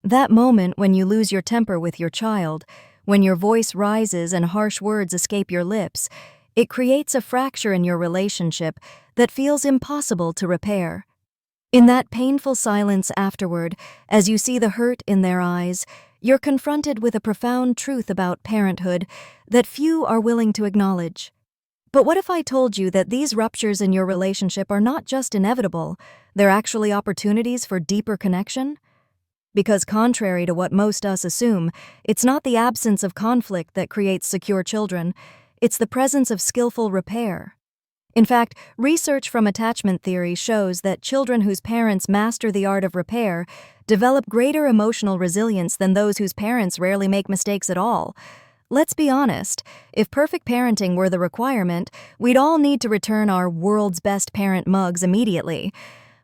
That moment when you lose your temper with your child, when your voice rises and harsh words escape your lips, it creates a fracture in your relationship that feels impossible to repair. In that painful silence afterward, as you see the hurt in their eyes, you're confronted with a profound truth about parenthood that few are willing to acknowledge. But what if I told you that these ruptures in your relationship are not just inevitable, they're actually opportunities for deeper connection? Because contrary to what most us assume, it's not the absence of conflict that creates secure children, it's the presence of skillful repair. In fact, research from attachment theory shows that children whose parents master the art of repair develop greater emotional resilience than those whose parents rarely make mistakes at all. Let's be honest, if perfect parenting were the requirement, we'd all need to return our world's best parent mugs immediately.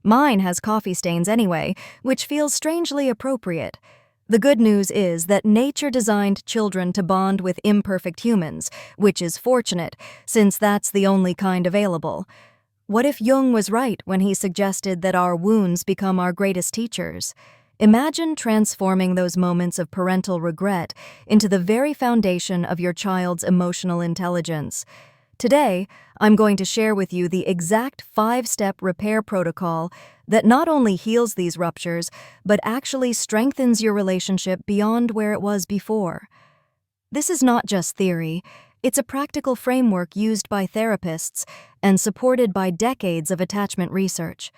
Mine has coffee stains anyway, which feels strangely appropriate. The good news is that nature designed children to bond with imperfect humans, which is fortunate, since that's the only kind available. What if Jung was right when he suggested that our wounds become our greatest teachers? Imagine transforming those moments of parental regret into the very foundation of your child's emotional intelligence. Today, I'm going to share with you the exact 5-step repair protocol that not only heals these ruptures, but actually strengthens your relationship beyond where it was before. This is not just theory, it's a practical framework used by therapists and supported by decades of attachment research.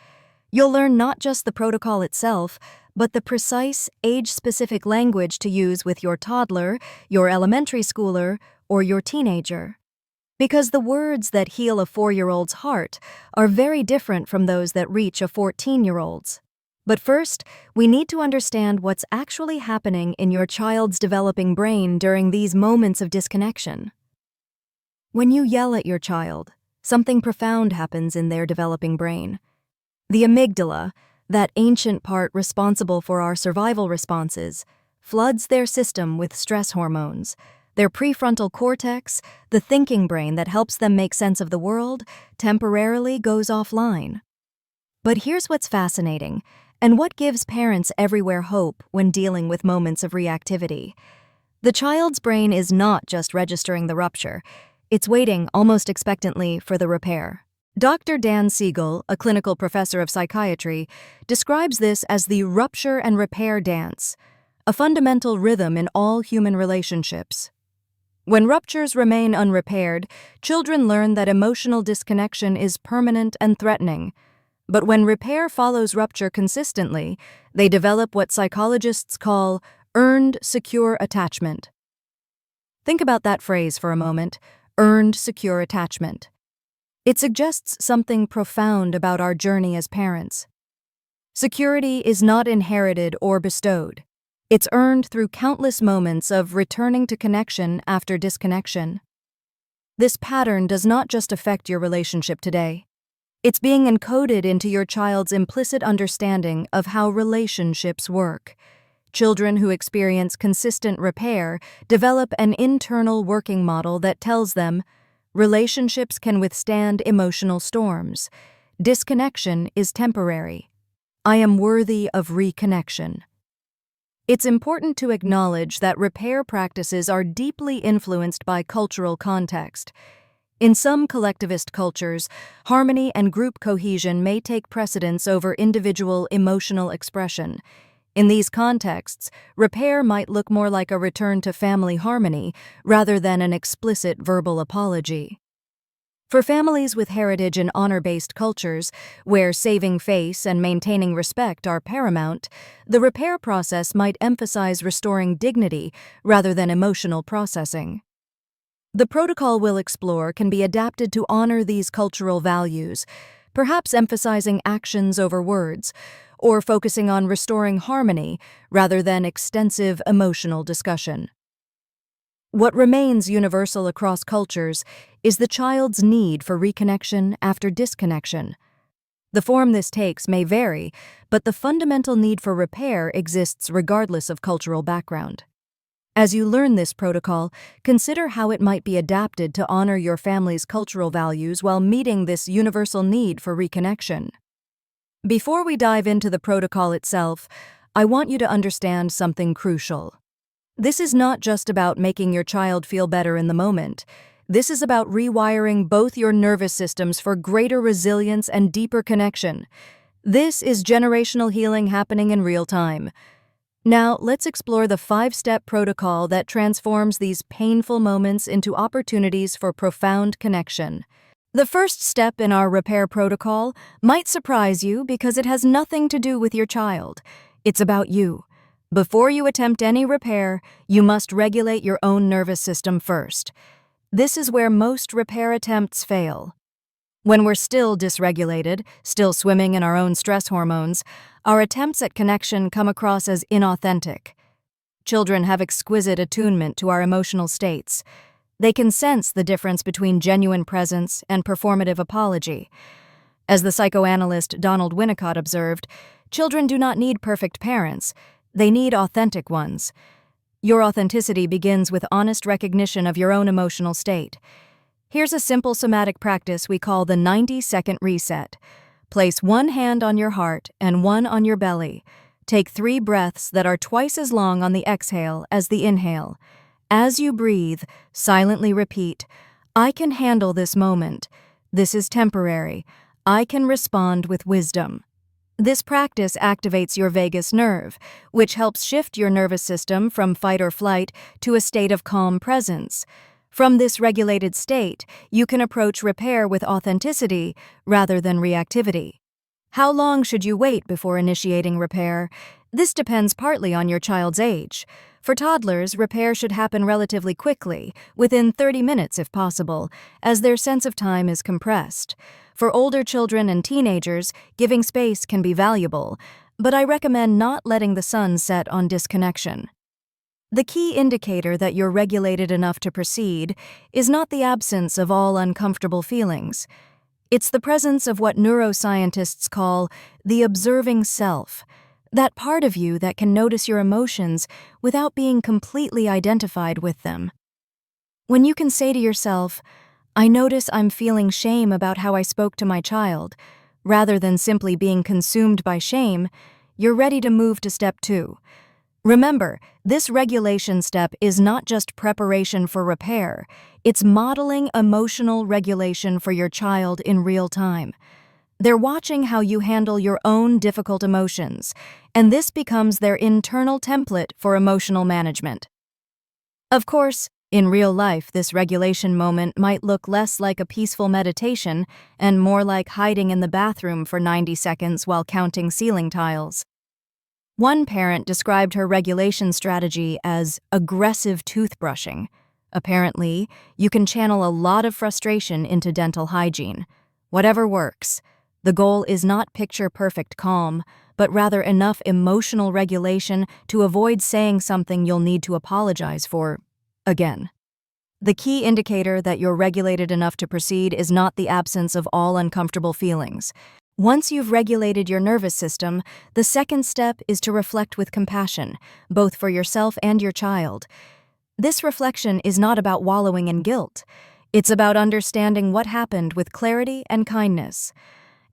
You'll learn not just the protocol itself, but the precise, age-specific language to use with your toddler, your elementary schooler, or your teenager. Because the words that heal a 4-year-old's heart are very different from those that reach a 14-year-old's. But first, we need to understand what's actually happening in your child's developing brain during these moments of disconnection. When you yell at your child, something profound happens in their developing brain. The amygdala, that ancient part responsible for our survival responses, floods their system with stress hormones. Their prefrontal cortex, the thinking brain that helps them make sense of the world, temporarily goes offline. But here's what's fascinating, and what gives parents everywhere hope when dealing with moments of reactivity. The child's brain is not just registering the rupture, it's waiting almost expectantly for the repair. Dr. Dan Siegel, a clinical professor of psychiatry, describes this as the rupture and repair dance, a fundamental rhythm in all human relationships. When ruptures remain unrepaired, children learn that emotional disconnection is permanent and threatening. But when repair follows rupture consistently, they develop what psychologists call earned secure attachment. Think about that phrase for a moment, earned secure attachment. It suggests something profound about our journey as parents. Security is not inherited or bestowed. It's earned through countless moments of returning to connection after disconnection. This pattern does not just affect your relationship today. It's being encoded into your child's implicit understanding of how relationships work. Children who experience consistent repair develop an internal working model that tells them, relationships can withstand emotional storms. Disconnection is temporary. I am worthy of reconnection. It's important to acknowledge that repair practices are deeply influenced by cultural context. In some collectivist cultures, harmony and group cohesion may take precedence over individual emotional expression. In these contexts, repair might look more like a return to family harmony rather than an explicit verbal apology. For families with heritage in honor-based cultures, where saving face and maintaining respect are paramount, the repair process might emphasize restoring dignity rather than emotional processing. The protocol we'll explore can be adapted to honor these cultural values, perhaps emphasizing actions over words, or focusing on restoring harmony rather than extensive emotional discussion. What remains universal across cultures is the child's need for reconnection after disconnection. The form this takes may vary, but the fundamental need for repair exists regardless of cultural background. As you learn this protocol, consider how it might be adapted to honor your family's cultural values while meeting this universal need for reconnection. Before we dive into the protocol itself, I want you to understand something crucial. This is not just about making your child feel better in the moment. This is about rewiring both your nervous systems for greater resilience and deeper connection. This is generational healing happening in real time. Now, let's explore the 5-step protocol that transforms these painful moments into opportunities for profound connection. The first step in our repair protocol might surprise you because it has nothing to do with your child. It's about you. Before you attempt any repair, you must regulate your own nervous system first. This is where most repair attempts fail. When we're still dysregulated, still swimming in our own stress hormones, our attempts at connection come across as inauthentic. Children have exquisite attunement to our emotional states. They can sense the difference between genuine presence and performative apology. As the psychoanalyst Donald Winnicott observed, children do not need perfect parents. They need authentic ones. Your authenticity begins with honest recognition of your own emotional state. Here's a simple somatic practice we call the 90-second reset. Place one hand on your heart and one on your belly. Take 3 breaths that are twice as long on the exhale as the inhale. As you breathe, silently repeat, "I can handle this moment. This is temporary. I can respond with wisdom." This practice activates your vagus nerve, which helps shift your nervous system from fight or flight to a state of calm presence. From this regulated state, you can approach repair with authenticity rather than reactivity. How long should you wait before initiating repair? This depends partly on your child's age. For toddlers, repair should happen relatively quickly, within 30 minutes if possible, as their sense of time is compressed. For older children and teenagers, giving space can be valuable, but I recommend not letting the sun set on disconnection. The key indicator that you're regulated enough to proceed is not the absence of all uncomfortable feelings. It's the presence of what neuroscientists call the observing self, that part of you that can notice your emotions without being completely identified with them. When you can say to yourself, "I notice I'm feeling shame about how I spoke to my child," rather than simply being consumed by shame, you're ready to move to step 2. Remember, this regulation step is not just preparation for repair, it's modeling emotional regulation for your child in real time. They're watching how you handle your own difficult emotions, and this becomes their internal template for emotional management. Of course, in real life, this regulation moment might look less like a peaceful meditation and more like hiding in the bathroom for 90 seconds while counting ceiling tiles. One parent described her regulation strategy as aggressive toothbrushing. Apparently, you can channel a lot of frustration into dental hygiene. Whatever works. The goal is not picture-perfect calm, but rather enough emotional regulation to avoid saying something you'll need to apologize for again. The key indicator that you're regulated enough to proceed is not the absence of all uncomfortable feelings. Once you've regulated your nervous system, the second step is to reflect with compassion, both for yourself and your child. This reflection is not about wallowing in guilt. It's about understanding what happened with clarity and kindness.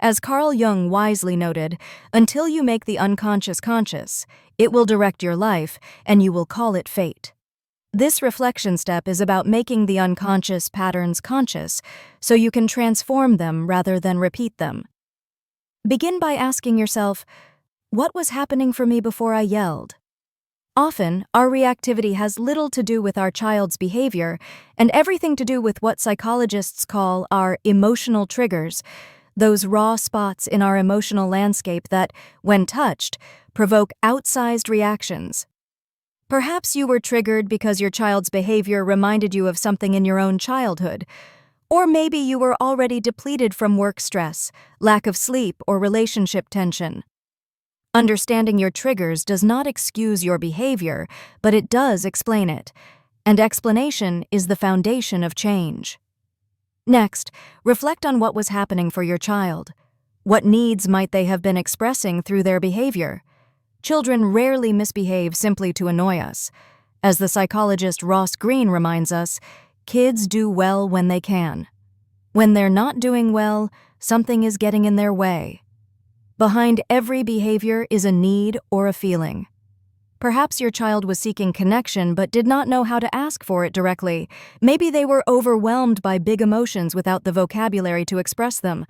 As Carl Jung wisely noted, until you make the unconscious conscious, it will direct your life, and you will call it fate. This reflection step is about making the unconscious patterns conscious, so you can transform them rather than repeat them. Begin by asking yourself, what was happening for me before I yelled? Often, our reactivity has little to do with our child's behavior and everything to do with what psychologists call our emotional triggers, those raw spots in our emotional landscape that, when touched, provoke outsized reactions. Perhaps you were triggered because your child's behavior reminded you of something in your own childhood. Or maybe you were already depleted from work stress, lack of sleep, or relationship tension. Understanding your triggers does not excuse your behavior, but it does explain it. And explanation is the foundation of change. Next, reflect on what was happening for your child. What needs might they have been expressing through their behavior? Children rarely misbehave simply to annoy us. As the psychologist Ross Greene reminds us, kids do well when they can. When they're not doing well, something is getting in their way. Behind every behavior is a need or a feeling. Perhaps your child was seeking connection but did not know how to ask for it directly. Maybe they were overwhelmed by big emotions without the vocabulary to express them.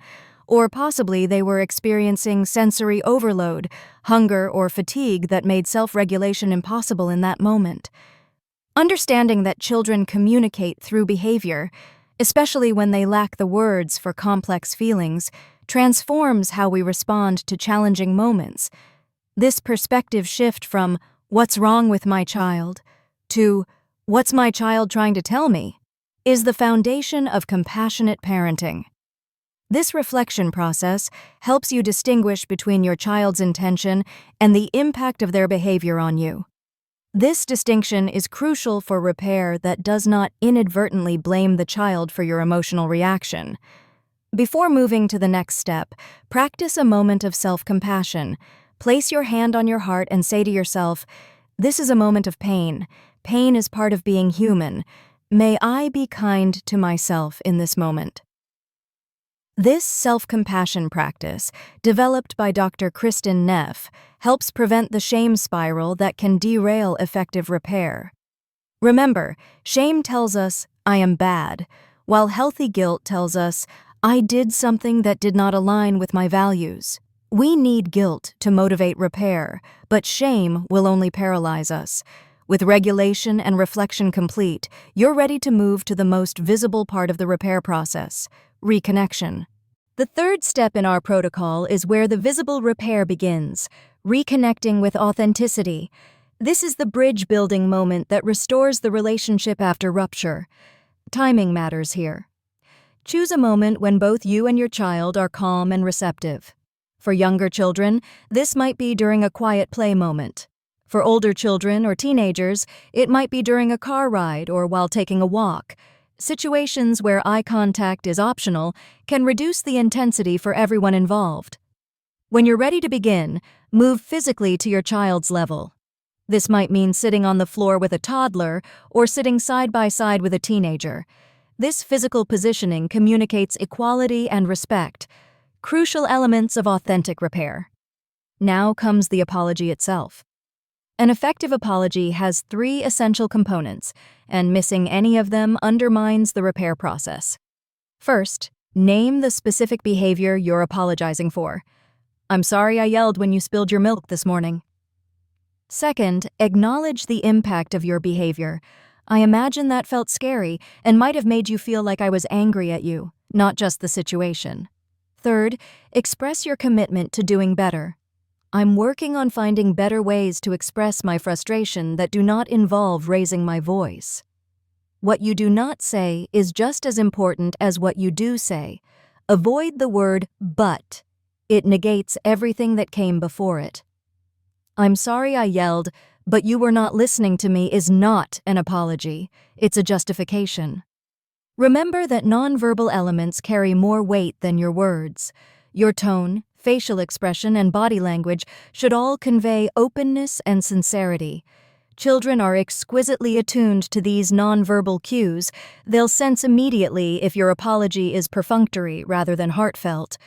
Or possibly they were experiencing sensory overload, hunger, or fatigue that made self-regulation impossible in that moment. Understanding that children communicate through behavior, especially when they lack the words for complex feelings, transforms how we respond to challenging moments. This perspective shift from "what's wrong with my child" to "what's my child trying to tell me" is the foundation of compassionate parenting. This reflection process helps you distinguish between your child's intention and the impact of their behavior on you. This distinction is crucial for repair that does not inadvertently blame the child for your emotional reaction. Before moving to the next step, practice a moment of self-compassion. Place your hand on your heart and say to yourself, "This is a moment of pain. Pain is part of being human. May I be kind to myself in this moment." This self-compassion practice, developed by Dr. Kristen Neff, helps prevent the shame spiral that can derail effective repair. Remember, shame tells us, "I am bad," while healthy guilt tells us, "I did something that did not align with my values." We need guilt to motivate repair, but shame will only paralyze us. With regulation and reflection complete, you're ready to move to the most visible part of the repair process: reconnection. The third step in our protocol is where the visible repair begins: reconnecting with authenticity. This is the bridge-building moment that restores the relationship after rupture. Timing matters here. Choose a moment when both you and your child are calm and receptive. For younger children, this might be during a quiet play moment. For older children or teenagers, it might be during a car ride or while taking a walk. Situations where eye contact is optional can reduce the intensity for everyone involved. When you're ready to begin, move physically to your child's level. This might mean sitting on the floor with a toddler or sitting side by side with a teenager. This physical positioning communicates equality and respect, crucial elements of authentic repair. Now comes the apology itself. An effective apology has 3 essential components, and missing any of them undermines the repair process. First, name the specific behavior you're apologizing for. "I'm sorry I yelled when you spilled your milk this morning." Second, acknowledge the impact of your behavior. "I imagine that felt scary and might have made you feel like I was angry at you, not just the situation." Third, express your commitment to doing better. "I'm working on finding better ways to express my frustration that do not involve raising my voice." What you do not say is just as important as what you do say. Avoid the word "but." It negates everything that came before it. "I'm sorry I yelled, but you were not listening to me" is not an apology. It's a justification. Remember that nonverbal elements carry more weight than your words. Your tone, facial expression, and body language should all convey openness and sincerity. Children are exquisitely attuned to these nonverbal cues. They'll sense immediately if your apology is perfunctory rather than heartfelt.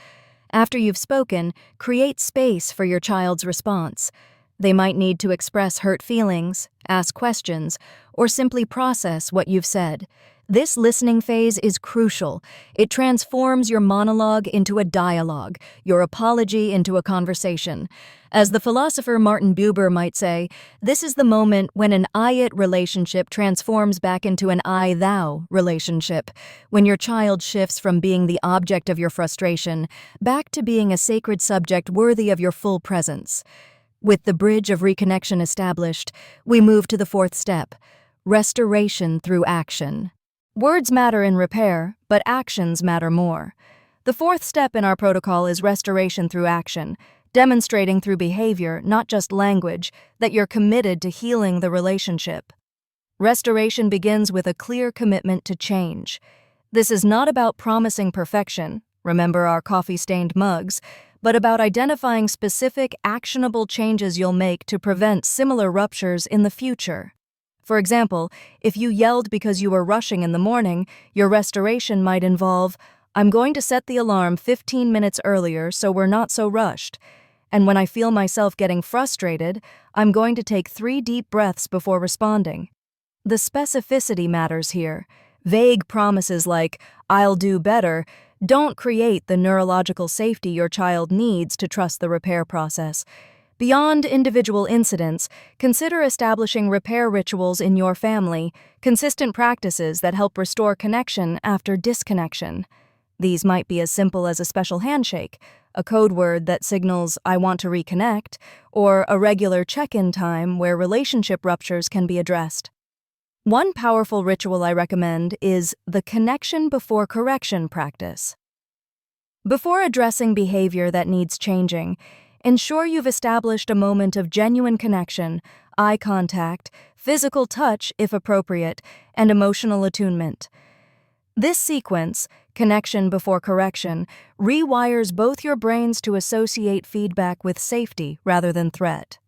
After you've spoken, create space for your child's response. They might need to express hurt feelings, ask questions, or simply process what you've said. This listening phase is crucial. It transforms your monologue into a dialogue, your apology into a conversation. As the philosopher Martin Buber might say, this is the moment when an I-it relationship transforms back into an I-thou relationship, when your child shifts from being the object of your frustration back to being a sacred subject worthy of your full presence. With the bridge of reconnection established, we move to the fourth step: restoration through action. Words matter in repair, but actions matter more. The fourth step in our protocol is restoration through action, demonstrating through behavior, not just language, that you're committed to healing the relationship. Restoration begins with a clear commitment to change. This is not about promising perfection, remember our coffee-stained mugs, but about identifying specific, actionable changes you'll make to prevent similar ruptures in the future. For example, if you yelled because you were rushing in the morning, your restoration might involve, I'm going to set the alarm 15 minutes earlier so we're not so rushed. And when I feel myself getting frustrated, I'm going to take 3 deep breaths before responding. The specificity matters here. Vague promises like, "I'll do better," don't create the neurological safety your child needs to trust the repair process. Beyond individual incidents, consider establishing repair rituals in your family, consistent practices that help restore connection after disconnection. These might be as simple as a special handshake, a code word that signals "I want to reconnect," or a regular check-in time where relationship ruptures can be addressed. One powerful ritual I recommend is the connection before correction practice. Before addressing behavior that needs changing, ensure you've established a moment of genuine connection, eye contact, physical touch if appropriate, and emotional attunement. This sequence, connection before correction, rewires both your brains to associate feedback with safety rather than threat.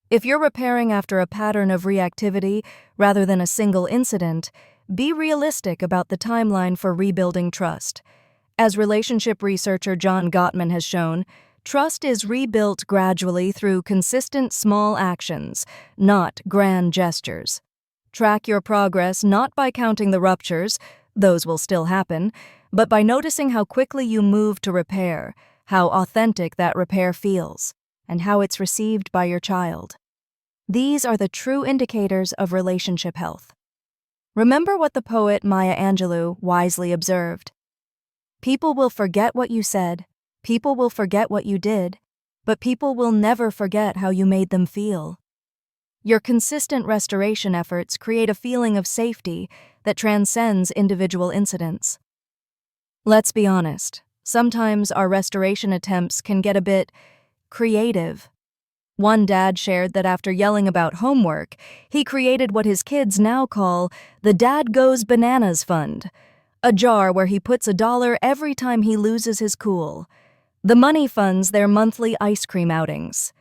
If you're repairing after a pattern of reactivity rather than a single incident, be realistic about the timeline for rebuilding trust. As relationship researcher John Gottman has shown, trust is rebuilt gradually through consistent small actions, not grand gestures. Track your progress not by counting the ruptures, those will still happen, but by noticing how quickly you move to repair, how authentic that repair feels, and how it's received by your child. These are the true indicators of relationship health. Remember what the poet Maya Angelou wisely observed. People will forget what you said, people will forget what you did, but people will never forget how you made them feel. Your consistent restoration efforts create a feeling of safety that transcends individual incidents. Let's be honest, sometimes our restoration attempts can get a bit creative. One dad shared that after yelling about homework, he created what his kids now call the Dad Goes Bananas Fund, a jar where he puts $1 every time he loses his cool. The money funds their monthly ice cream outings.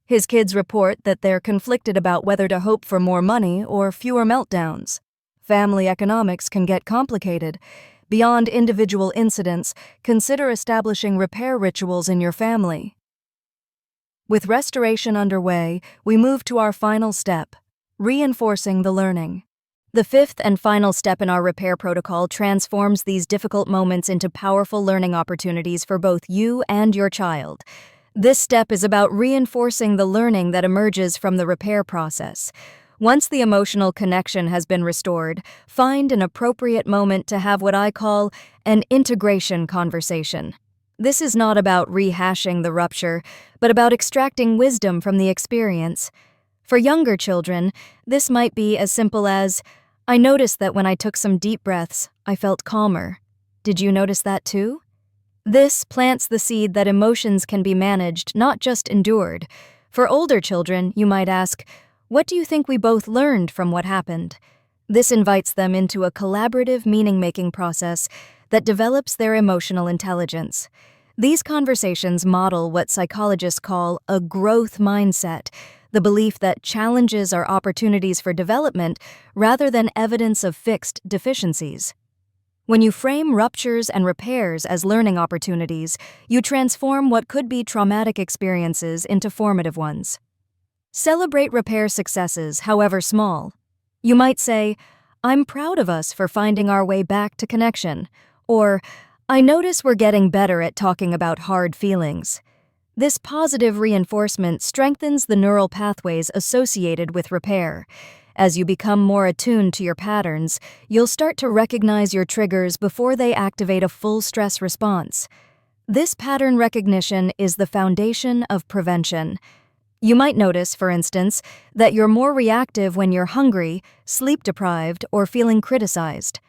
His kids report that they're conflicted about whether to hope for more money or fewer meltdowns. Family economics can get complicated. Beyond individual incidents, consider establishing repair rituals in your family. With restoration underway, we move to our final step, reinforcing the learning. The fifth and final step in our repair protocol transforms these difficult moments into powerful learning opportunities for both you and your child. This step is about reinforcing the learning that emerges from the repair process. Once the emotional connection has been restored, find an appropriate moment to have what I call an integration conversation. This is not about rehashing the rupture, but about extracting wisdom from the experience. For younger children, this might be as simple as, "I noticed that when I took some deep breaths, I felt calmer. Did you notice that too?" This plants the seed that emotions can be managed, not just endured. For older children, you might ask, "What do you think we both learned from what happened?" This invites them into a collaborative meaning-making process that develops their emotional intelligence. These conversations model what psychologists call a growth mindset, the belief that challenges are opportunities for development rather than evidence of fixed deficiencies. When you frame ruptures and repairs as learning opportunities, you transform what could be traumatic experiences into formative ones. Celebrate repair successes, however small. You might say, "I'm proud of us for finding our way back to connection," or "I notice we're getting better at talking about hard feelings." This positive reinforcement strengthens the neural pathways associated with repair. As you become more attuned to your patterns, you'll start to recognize your triggers before they activate a full stress response. This pattern recognition is the foundation of prevention. You might notice, for instance, that you're more reactive when you're hungry, sleep-deprived, or feeling criticized.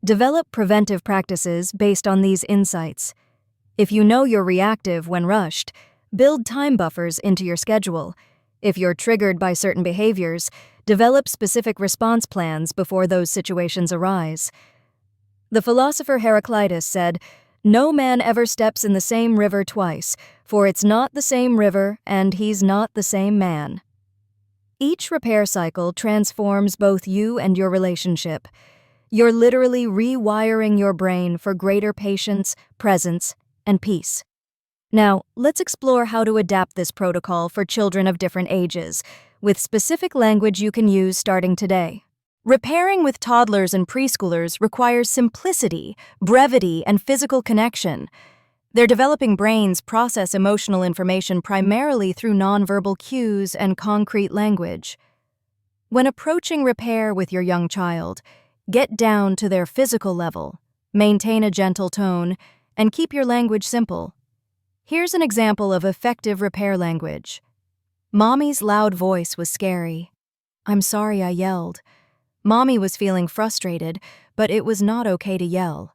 Develop preventive practices based on these insights. If you know you're reactive when rushed, build time buffers into your schedule. If you're triggered by certain behaviors, develop specific response plans before those situations arise. The philosopher Heraclitus said, "No man ever steps in the same river twice, for it's not the same river and he's not the same man." Each repair cycle transforms both you and your relationship. You're literally rewiring your brain for greater patience, presence, and peace. Now, let's explore how to adapt this protocol for children of different ages, with specific language you can use starting today. Repairing with toddlers and preschoolers requires simplicity, brevity, and physical connection. Their developing brains process emotional information primarily through nonverbal cues and concrete language. When approaching repair with your young child, get down to their physical level, maintain a gentle tone, and keep your language simple. Here's an example of effective repair language. Mommy's loud voice was scary. I'm sorry I yelled. Mommy was feeling frustrated, but it was not okay to yell.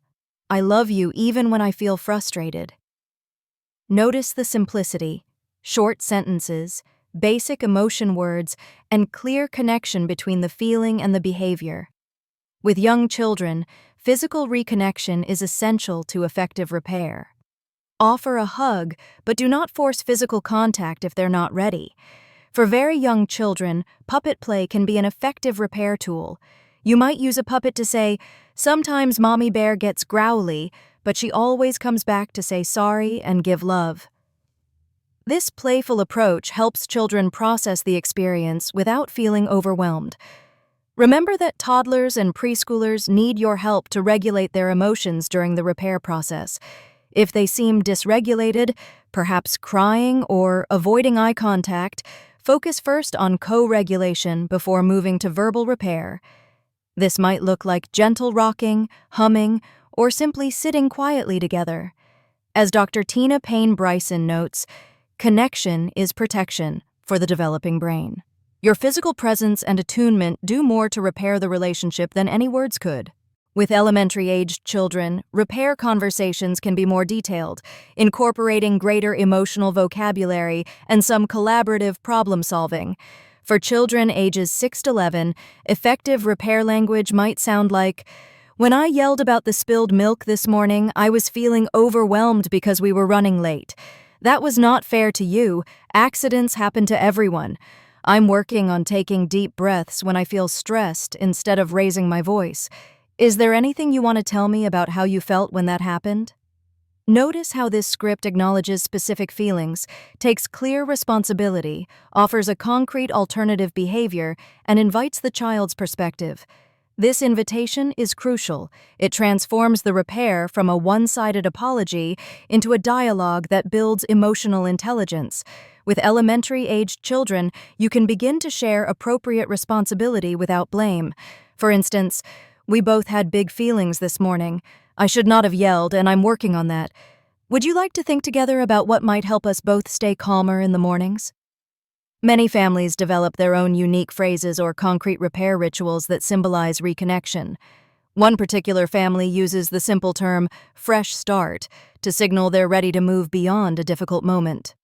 I love you even when I feel frustrated. Notice the simplicity, short sentences, basic emotion words, and clear connection between the feeling and the behavior. With young children, physical reconnection is essential to effective repair. Offer a hug, but do not force physical contact if they're not ready. For very young children, puppet play can be an effective repair tool. You might use a puppet to say, "Sometimes Mommy Bear gets growly, but she always comes back to say sorry and give love." This playful approach helps children process the experience without feeling overwhelmed. Remember that toddlers and preschoolers need your help to regulate their emotions during the repair process. If they seem dysregulated, perhaps crying or avoiding eye contact, focus first on co-regulation before moving to verbal repair. This might look like gentle rocking, humming, or simply sitting quietly together. As Dr. Tina Payne Bryson notes, connection is protection for the developing brain. Your physical presence and attunement do more to repair the relationship than any words could. With elementary-aged children, repair conversations can be more detailed, incorporating greater emotional vocabulary and some collaborative problem-solving. For children ages 6 to 11, effective repair language might sound like, "When I yelled about the spilled milk this morning, I was feeling overwhelmed because we were running late. That was not fair to you. Accidents happen to everyone. I'm working on taking deep breaths when I feel stressed instead of raising my voice. Is there anything you want to tell me about how you felt when that happened?" Notice how this script acknowledges specific feelings, takes clear responsibility, offers a concrete alternative behavior, and invites the child's perspective. This invitation is crucial. It transforms the repair from a one-sided apology into a dialogue that builds emotional intelligence. With elementary-aged children, you can begin to share appropriate responsibility without blame. For instance, "We both had big feelings this morning. I should not have yelled, and I'm working on that. Would you like to think together about what might help us both stay calmer in the mornings?" Many families develop their own unique phrases or concrete repair rituals that symbolize reconnection. One particular family uses the simple term, "fresh start," to signal they're ready to move beyond a difficult moment.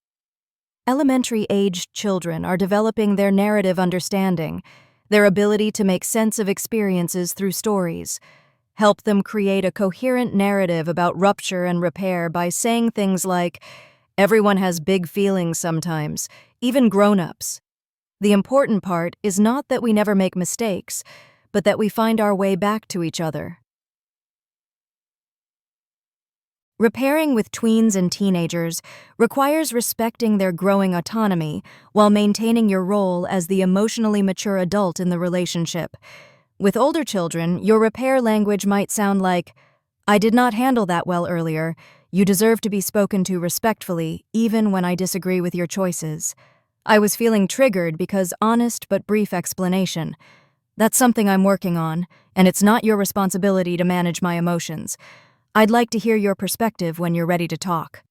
Elementary-aged children are developing their narrative understanding, their ability to make sense of experiences through stories. Help them create a coherent narrative about rupture and repair by saying things like, "Everyone has big feelings sometimes, even grown-ups." The important part is not that we never make mistakes, but that we find our way back to each other. Repairing with tweens and teenagers requires respecting their growing autonomy while maintaining your role as the emotionally mature adult in the relationship. With older children, your repair language might sound like, "I did not handle that well earlier. You deserve to be spoken to respectfully, even when I disagree with your choices. I was feeling triggered because honest but brief explanation. That's something I'm working on, and it's not your responsibility to manage my emotions. I'd like to hear your perspective when you're ready to talk."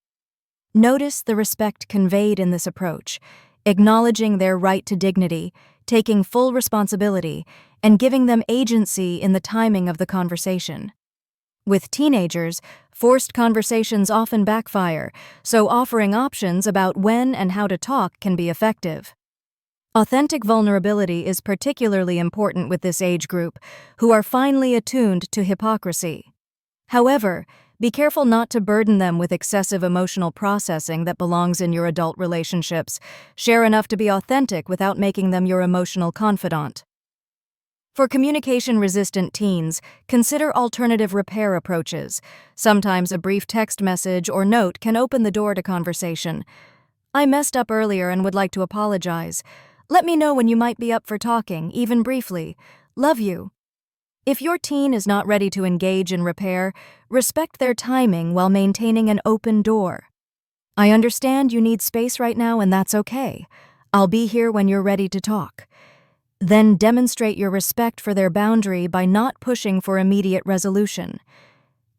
Notice the respect conveyed in this approach, acknowledging their right to dignity, taking full responsibility, and giving them agency in the timing of the conversation. With teenagers, forced conversations often backfire, so offering options about when and how to talk can be effective. Authentic vulnerability is particularly important with this age group, who are finely attuned to hypocrisy. However, be careful not to burden them with excessive emotional processing that belongs in your adult relationships. Share enough to be authentic without making them your emotional confidant. For communication-resistant teens, consider alternative repair approaches. Sometimes a brief text message or note can open the door to conversation. "I messed up earlier and would like to apologize. Let me know when you might be up for talking, even briefly. Love you." If your teen is not ready to engage in repair, respect their timing while maintaining an open door. "I understand you need space right now, and that's okay. I'll be here when you're ready to talk." Then demonstrate your respect for their boundary by not pushing for immediate resolution.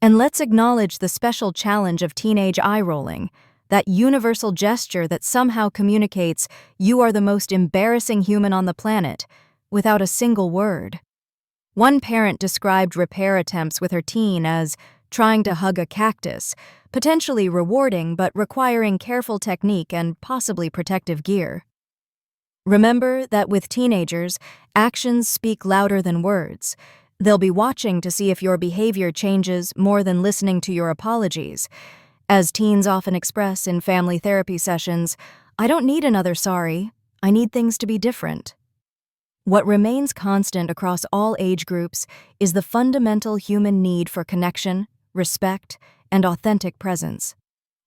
And let's acknowledge the special challenge of teenage eye-rolling, that universal gesture that somehow communicates "you are the most embarrassing human on the planet," without a single word. One parent described repair attempts with her teen as trying to hug a cactus, potentially rewarding but requiring careful technique and possibly protective gear. Remember that with teenagers, actions speak louder than words. They'll be watching to see if your behavior changes more than listening to your apologies. As teens often express in family therapy sessions, "I don't need another sorry, I need things to be different." What remains constant across all age groups is the fundamental human need for connection, respect, and authentic presence.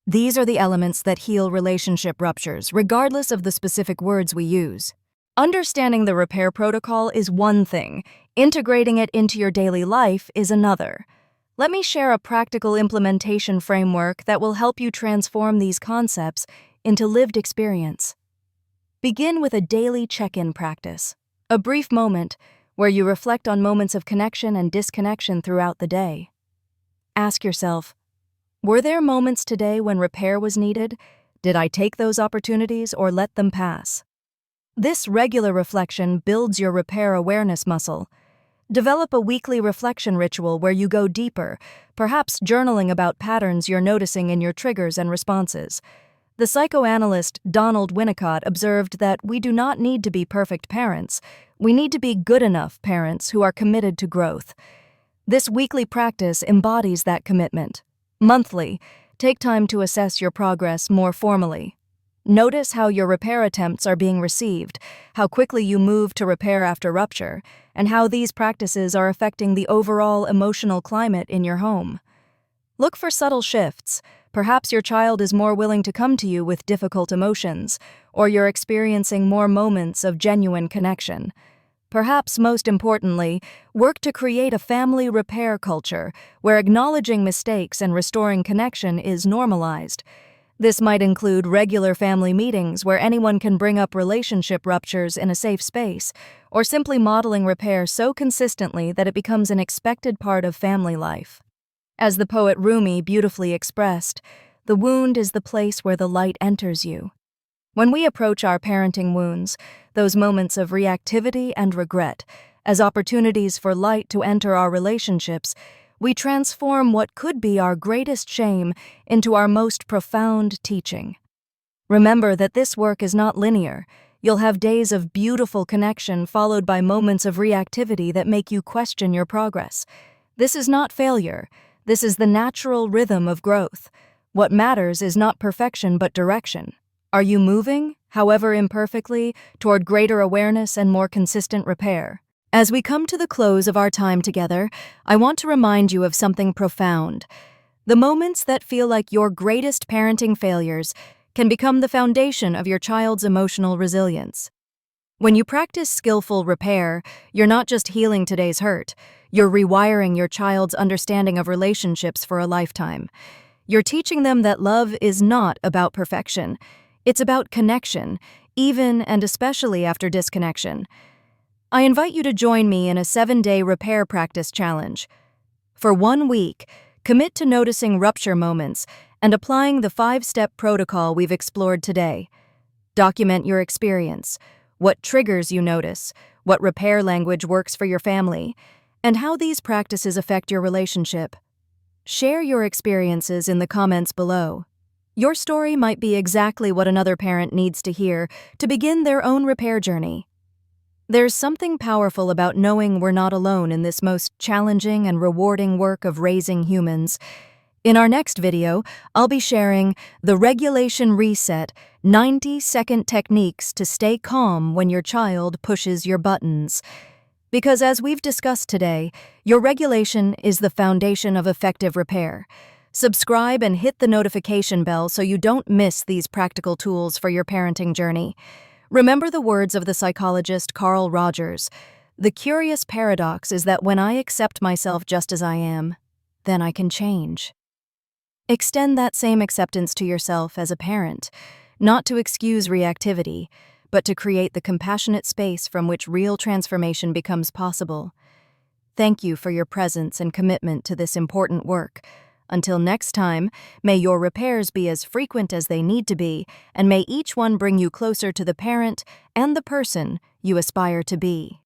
These are the elements that heal relationship ruptures, regardless of the specific words we use. Understanding the repair protocol is one thing, integrating it into your daily life is another. Let me share a practical implementation framework that will help you transform these concepts into lived experience. Begin with a daily check-in practice. A brief moment where you reflect on moments of connection and disconnection throughout the day. Ask yourself, were there moments today when repair was needed? Did I take those opportunities or let them pass? This regular reflection builds your repair awareness muscle. Develop a weekly reflection ritual where you go deeper, perhaps journaling about patterns you're noticing in your triggers and responses. The psychoanalyst Donald Winnicott observed that we do not need to be perfect parents. We need to be good enough parents who are committed to growth. This weekly practice embodies that commitment. Monthly, take time to assess your progress more formally. Notice how your repair attempts are being received, how quickly you move to repair after rupture, and how these practices are affecting the overall emotional climate in your home. Look for subtle shifts. Perhaps your child is more willing to come to you with difficult emotions, or you're experiencing more moments of genuine connection. Perhaps most importantly, work to create a family repair culture where acknowledging mistakes and restoring connection is normalized. This might include regular family meetings where anyone can bring up relationship ruptures in a safe space, or simply modeling repair so consistently that it becomes an expected part of family life. As the poet Rumi beautifully expressed, "The wound is the place where the light enters you." When we approach our parenting wounds, those moments of reactivity and regret, as opportunities for light to enter our relationships, we transform what could be our greatest shame into our most profound teaching. Remember that this work is not linear. You'll have days of beautiful connection followed by moments of reactivity that make you question your progress. This is not failure. This is the natural rhythm of growth. What matters is not perfection but direction. Are you moving, however imperfectly, toward greater awareness and more consistent repair? As we come to the close of our time together, I want to remind you of something profound. The moments that feel like your greatest parenting failures can become the foundation of your child's emotional resilience. When you practice skillful repair, you're not just healing today's hurt, you're rewiring your child's understanding of relationships for a lifetime. You're teaching them that love is not about perfection. It's about connection, even and especially after disconnection. I invite you to join me in a 7-day repair practice challenge. For 1 week, commit to noticing rupture moments and applying the 5-step protocol we've explored today. Document your experience, what triggers you notice, what repair language works for your family, and how these practices affect your relationship. Share your experiences in the comments below. Your story might be exactly what another parent needs to hear to begin their own repair journey. There's something powerful about knowing we're not alone in this most challenging and rewarding work of raising humans. In our next video, I'll be sharing the Regulation Reset 90-second techniques to stay calm when your child pushes your buttons. Because as we've discussed today, your regulation is the foundation of effective repair. Subscribe and hit the notification bell so you don't miss these practical tools for your parenting journey. Remember the words of the psychologist Carl Rogers. The curious paradox is that when I accept myself just as I am, then I can change. Extend that same acceptance to yourself as a parent, not to excuse reactivity, but to create the compassionate space from which real transformation becomes possible. Thank you for your presence and commitment to this important work. Until next time, may your repairs be as frequent as they need to be, and may each one bring you closer to the parent and the person you aspire to be.